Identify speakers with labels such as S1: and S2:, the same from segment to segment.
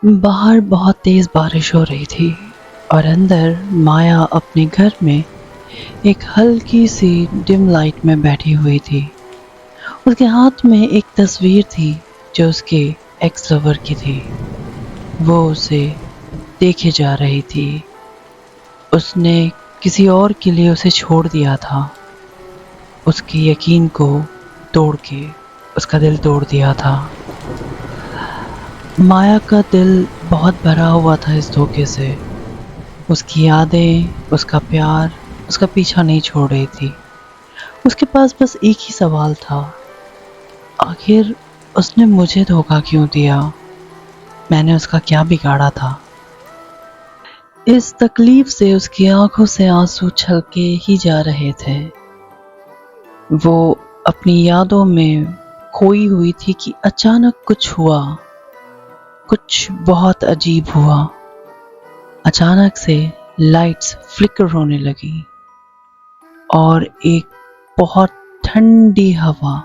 S1: बाहर बहुत तेज बारिश हो रही थी और अंदर माया अपने घर में एक हल्की सी डिम लाइट में बैठी हुई थी। उसके हाथ में एक तस्वीर थी जो उसके एक्स लवर की थी। वो उसे देखे जा रही थी। उसने किसी और के लिए उसे छोड़ दिया था। उसके यकीन को तोड़ के उसका दिल तोड़ दिया था। माया का दिल बहुत भरा हुआ था इस धोखे से। उसकी यादें, उसका प्यार, उसका पीछा नहीं छोड़ रही थी। उसके पास बस एक ही सवाल था, आखिर उसने मुझे धोखा क्यों दिया? मैंने उसका क्या बिगाड़ा था? इस तकलीफ से उसकी आंखों से आंसू छलके ही जा रहे थे। वो अपनी यादों में खोई हुई थी कि अचानक कुछ हुआ, कुछ बहुत अजीब हुआ। अचानक से लाइट्स फ्लिकर होने लगी और एक बहुत ठंडी हवा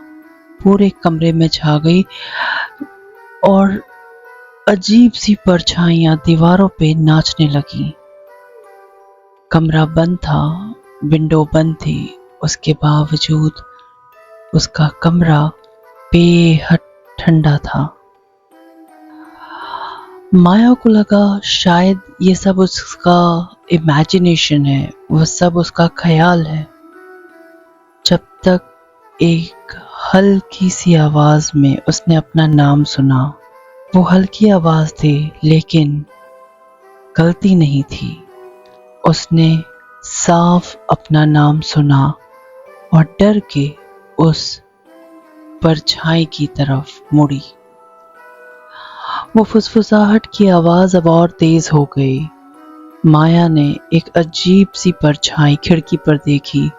S1: पूरे कमरे में छा गई और अजीब सी परछाइयां दीवारों पे नाचने लगी। कमरा बंद था, विंडो बंद थी, उसके बावजूद उसका कमरा बेहद ठंडा था। माया को लगा शायद ये सब उसका इमेजिनेशन है, वो सब उसका ख्याल है। जब तक एक हल्की सी आवाज में उसने अपना नाम सुना। वो हल्की आवाज थी लेकिन गलती नहीं थी। उसने साफ अपना नाम सुना और डर के उस परछाई की तरफ मुड़ी। वो फुसफुसाहट की आवाज अब और तेज हो गई। माया ने एक अजीब सी परछाई खिड़की पर देखी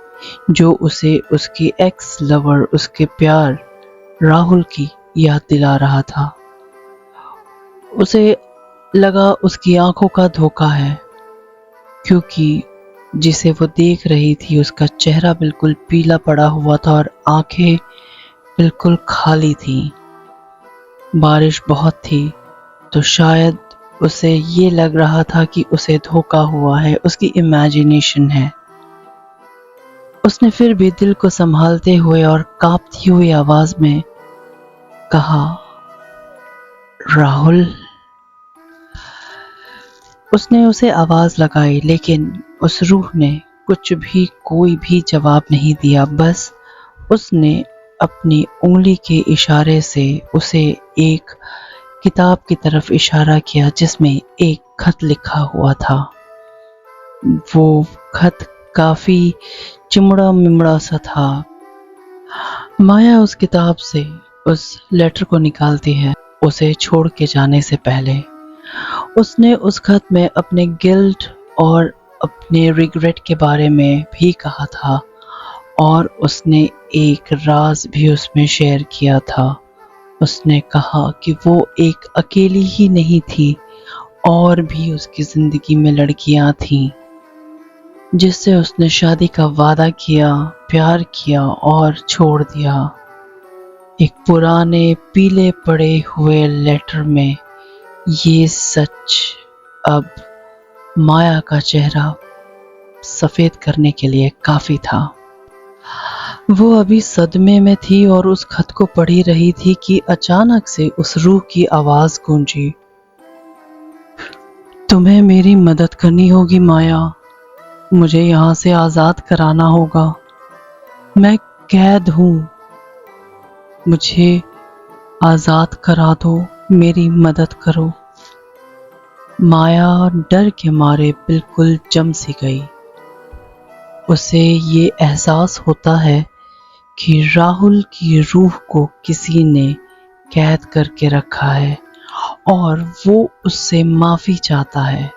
S1: जो उसे उसके एक्स लवर, उसके प्यार राहुल की याद दिला रहा था। उसे लगा उसकी आंखों का धोखा है, क्योंकि जिसे वो देख रही थी उसका चेहरा बिल्कुल पीला पड़ा हुआ था और आंखें बिल्कुल खाली थी। बारिश बहुत थी तो शायद उसे ये लग रहा था कि उसे धोखा हुआ है, उसकी इमेजिनेशन है। उसने फिर भी दिल को संभालते हुए और कांपती हुई आवाज में कहा, राहुल। उसने उसे आवाज लगाई लेकिन उस रूह ने कुछ भी, कोई भी जवाब नहीं दिया। बस उसने अपनी उंगली के इशारे से उसे एक किताब की तरफ इशारा किया जिसमें एक खत लिखा हुआ था। वो खत काफी चिमड़ा मिमड़ा सा था। माया उस किताब से उस लेटर को निकालती है। उसे छोड़ के जाने से पहले उसने उस खत में अपने गिल्ट और अपने रिग्रेट के बारे में भी कहा था और उसने एक राज भी उसमें शेयर किया था। उसने कहा कि वो एक अकेली ही नहीं थी, और भी उसकी जिंदगी में लड़कियां थीं जिससे उसने शादी का वादा किया, प्यार किया और छोड़ दिया। एक पुराने पीले पड़े हुए लेटर में ये सच अब माया का चेहरा सफेद करने के लिए काफी था। वो अभी सदमे में थी और उस खत को पढ़ी रही थी कि अचानक से उस रूह की आवाज गूंजी, तुम्हें मेरी मदद करनी होगी माया। मुझे यहाँ से आजाद कराना होगा। मैं कैद हूँ। मुझे आजाद करा दो, मेरी मदद करो। माया डर के मारे बिल्कुल जम सी गई। उसे ये एहसास होता है कि राहुल की रूह को किसी ने कैद करके रखा है और वो उससे माफी चाहता है।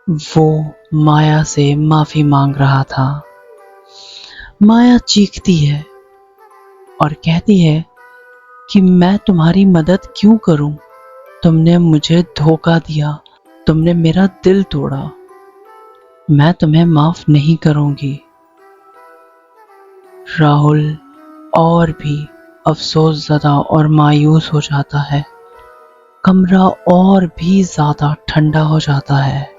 S1: वो माया से माफी मांग रहा था। माया चीखती है और कहती है कि मैं तुम्हारी मदद क्यों करूं? तुमने मुझे धोखा दिया, तुमने मेरा दिल तोड़ा। मैं तुम्हें माफ नहीं करूंगी। राहुल और भी अफसोस ज़दा और मायूस हो जाता है। कमरा और भी ज्यादा ठंडा हो जाता है।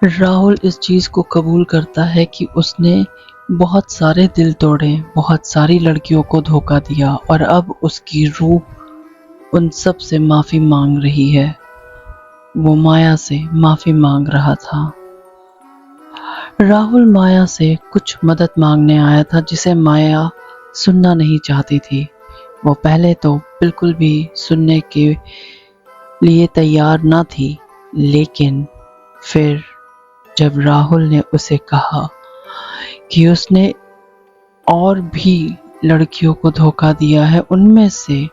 S1: राहुल इस चीज को कबूल करता है कि उसने बहुत सारे दिल तोड़े, बहुत सारी लड़कियों को धोखा दिया और अब उसकी रूह उन सब से माफी मांग रही है। वो माया से माफी मांग रहा था। राहुल माया से कुछ मदद मांगने आया था जिसे माया सुनना नहीं चाहती थी। वो पहले तो बिल्कुल भी सुनने के लिए तैयार न थी, लेकिन फिर जब राहुल ने उसे कहा कि उसने और भी लड़कियों को धोखा दिया है, उनमें से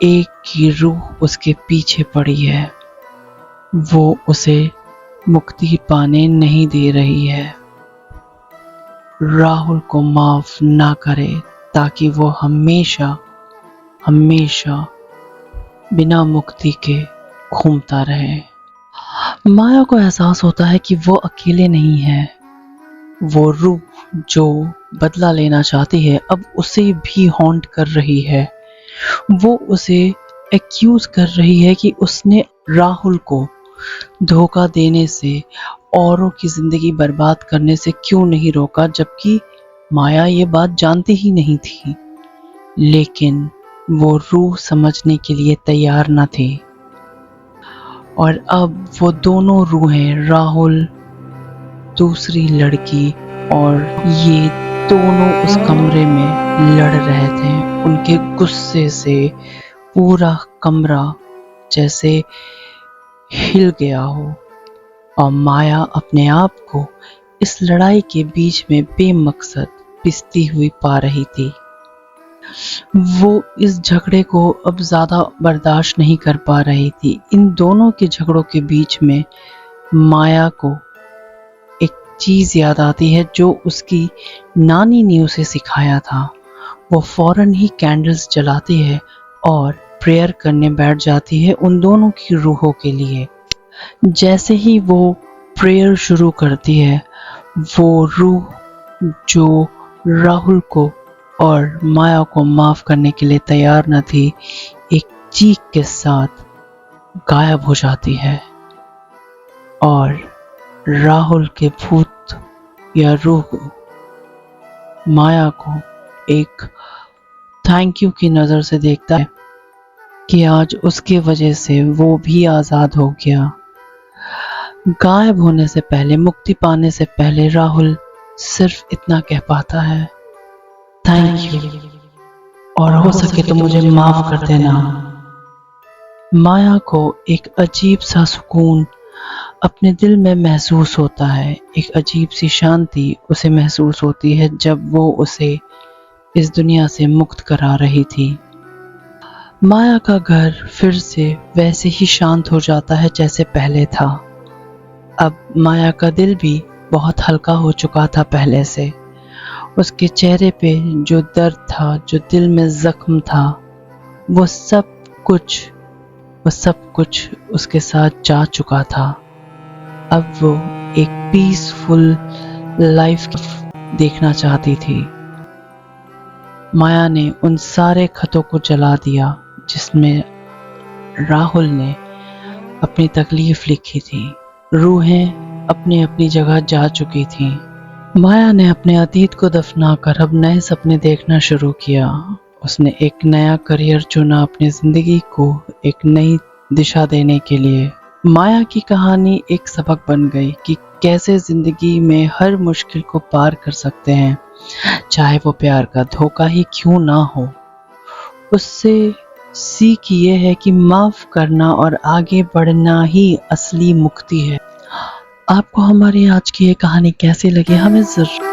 S1: एक की रूह उसके पीछे पड़ी है, वो उसे मुक्ति पाने नहीं दे रही है। राहुल को माफ ना करे ताकि वो हमेशा हमेशा बिना मुक्ति के घूमता रहे। माया को एहसास होता है कि वो अकेले नहीं है। वो रूह जो बदला लेना चाहती है अब उसे भी हॉन्ट कर रही है। वो उसे एक्यूज कर रही है कि उसने राहुल को धोखा देने से, औरों की जिंदगी बर्बाद करने से क्यों नहीं रोका, जबकि माया ये बात जानती ही नहीं थी। लेकिन वो रूह समझने के लिए तैयार न थी और अब वो दोनों रूहें, राहुल, दूसरी लड़की और ये दोनों उस कमरे में लड़ रहे थे। उनके गुस्से से पूरा कमरा जैसे हिल गया हो और माया अपने आप को इस लड़ाई के बीच में बेमकसद पिसती हुई पा रही थी। वो इस झगड़े को अब ज्यादा बर्दाश्त नहीं कर पा रही थी। इन दोनों के झगड़ों के बीच में माया को एक चीज याद आती है जो उसकी नानी ने उसे सिखाया था। वो फौरन ही कैंडल्स जलाती है और प्रेयर करने बैठ जाती है उन दोनों की रूहों के लिए। जैसे ही वो प्रेयर शुरू करती है, वो रूह जो राहुल को और माया को माफ करने के लिए तैयार न थी, एक चीख के साथ गायब हो जाती है और राहुल के भूत या रूह माया को एक थैंक यू की नजर से देखता है कि आज उसके वजह से वो भी आजाद हो गया। गायब होने से पहले, मुक्ति पाने से पहले राहुल सिर्फ इतना कह पाता है, थैंक यू, और हो सके तो मुझे माफ कर देना। माया को एक अजीब सा सुकून अपने दिल में महसूस होता है। एक अजीब सी शांति उसे महसूस होती है जब वो उसे इस दुनिया से मुक्त करा रही थी। माया का घर फिर से वैसे ही शांत हो जाता है जैसे पहले था। अब माया का दिल भी बहुत हल्का हो चुका था पहले से। उसके चेहरे पे जो दर्द था, जो दिल में जख्म था, वो सब कुछ उसके साथ जा चुका था। अब वो एक पीसफुल लाइफ देखना चाहती थी। माया ने उन सारे खतों को जला दिया जिसमें राहुल ने अपनी तकलीफ लिखी थी। रूहें अपनी अपनी जगह जा चुकी थी। माया ने अपने अतीत को दफनाकर अब नए सपने देखना शुरू किया। उसने एक नया करियर चुना अपनी जिंदगी को एक नई दिशा देने के लिए। माया की कहानी एक सबक बन गई कि कैसे जिंदगी में हर मुश्किल को पार कर सकते हैं, चाहे वो प्यार का धोखा ही क्यों ना हो। उससे सीख ये है कि माफ करना और आगे बढ़ना ही असली मुक्ति है। आपको हमारी आज की ये कहानी कैसी लगी हमें जरूर